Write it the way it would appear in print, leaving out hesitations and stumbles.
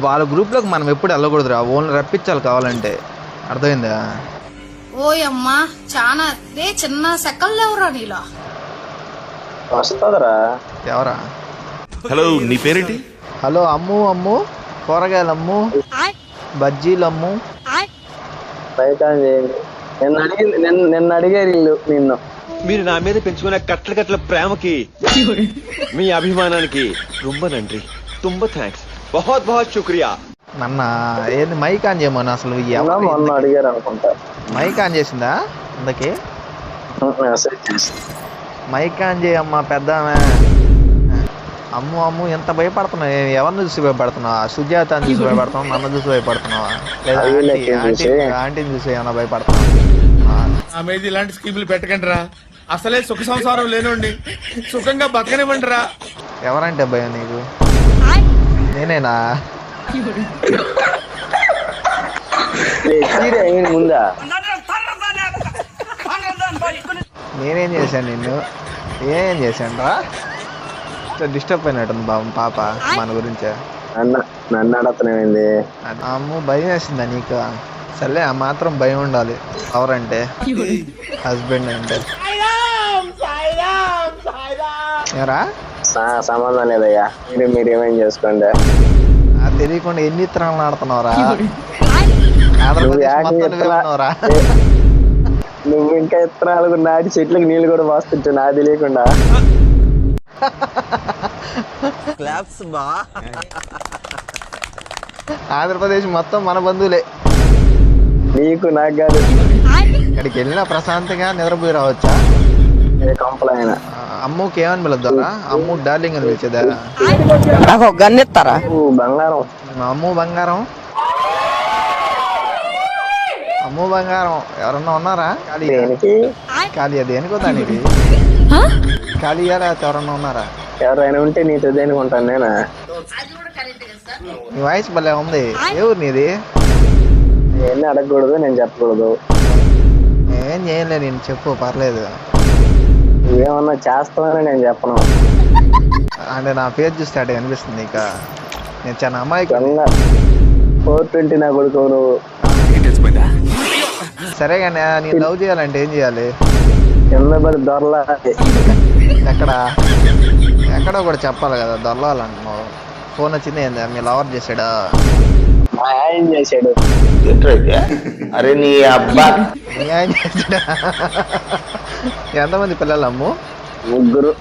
వాళ్ళ గ్రూప్లోకి మనం ఎప్పుడు వెళ్ళకూడదురా, ఓన్లీ రప్పించాలి కావాలంటే. అర్థమైందా? ఓయమ్మా చాలా చిన్న సెకల్ లేవురా నీలో. వస్తుందిరా. ఎవరా? హలో, నీ పేరేంటి? హలో, అమ్ము కూరగాయలు అమ్ము, బజ్జీలు అమ్ము. ప్రయత్నం చేయండి. నిన్న అడిగారు ఇల్లు నిన్ను. మీరు నా మీద పెంచుకున్న కట్ల కట్ల ప్రేమకి, మీ అభిమానానికి రొంబ నండ్రి, తుంబ థ్యాంక్స్, బహుత్ బహుత్ శుక్రియా. నన్న ఏంది మైక్ ఆన్ చేయమని అసలు మొన్న అడిగారు అనుకుంటా. మైక్ ఆన్ చేసిందా అందుకే? మెసేజ్ చేసి మైక్ ఆన్ చేయమ్మా పెద్ద. అమ్ము ఎంత భయపడుతున్నావు? ఎవరిని చూసి భయపడుతున్నావా? సుజాతని చూసి భయపడుతున్నావు? నన్ను చూసి భయపడుతున్నావా? లేదా ఆంటీని చూసి ఏమన్నా భయపడుతున్నావా? ఆమెది ఇలాంటి స్కీములు పెట్టకండి రా. అసలే సుఖ సంసారం లేనండి, సుఖంగా బతకనివ్వండి రా. ఎవరంటే భయం నీకు? నేనేనా? ముందా నేనేం చేశాను? నిన్ను ఏం చేశాను రా? డిస్టర్బ్ అయినట్టుంది బాబు పాప మన గురించే. నన్ను అడగనేమైంది? అమ్ము భయం వేసిందా నీకు? సర్లే, ఆ మాత్రం భయం ఉండాలి ఎవరంటే, హస్బెండ్ అంటే. ఏరా సంబంధం లేదయ్యా, మీరు ఏమేం చేసుకోండి. అది తెలియకుండా ఎన్ని ఇత్తనాలు ఆడుతున్నావురా? నువ్వు ఇంకా ఇత్తనాలు నాటి చెట్లకు నీళ్ళు కూడా పోస్తుంటావు నాకు తెలియకుండా. ఆంధ్రప్రదేశ్ మొత్తం మన బంధువులే. నీకు నాకు కాదు. ఇక్కడికి వెళ్ళినా ప్రశాంతంగా నిద్రపోయి రావచ్చా? కంపలైనా అమ్ముకి ఏమని పిలుద్దారా? అమ్ము డార్లింగ్ అని పిలిచేదా? గన్నెత్తారా? బంగారం. అమ్ము బంగారం, అమ్ము బంగారం. ఎవరన్నా ఉన్నారా? ఖాళీ దేనికో దానికి ఖాళీయా లేకపోతే ఎవరన్నా ఉన్నారా? ఎవరైనా ఉంటే నీతో దేనికుంటాను నేనా? నీ వాయిస్ భలే ఉంది. ఏ ఊరు నీది? ఎన్ని అడగకూడదు, నేను చెప్పకూడదు. ఏం చేయలే, నేను చెప్పు పర్లేదు. ఏమన్నా చేస్తానని నేను చెప్పను. అంటే నా పేరు చూస్తే అటు అనిపిస్తుంది. ఇక నేను చాలా అమ్మాయికి 420 నా కొడుకు నువ్వు. సరే కానీ నేను లవ్ చేయాలంటే ఏం చేయాలి? కింద పడి దొరలా. ఎక్కడో కూడా చెప్పాలి కదా. దొరలాలంటున్నావు. ఫోన్ వచ్చింది ఏందా? మీ లవర్ చేసాడా? మా ఆయన చేశాడు. అరే నీ అబ్బా, మీ ఆయన చేసాడా? ఎంతమంది పిల్లలు అమ్ము? 3.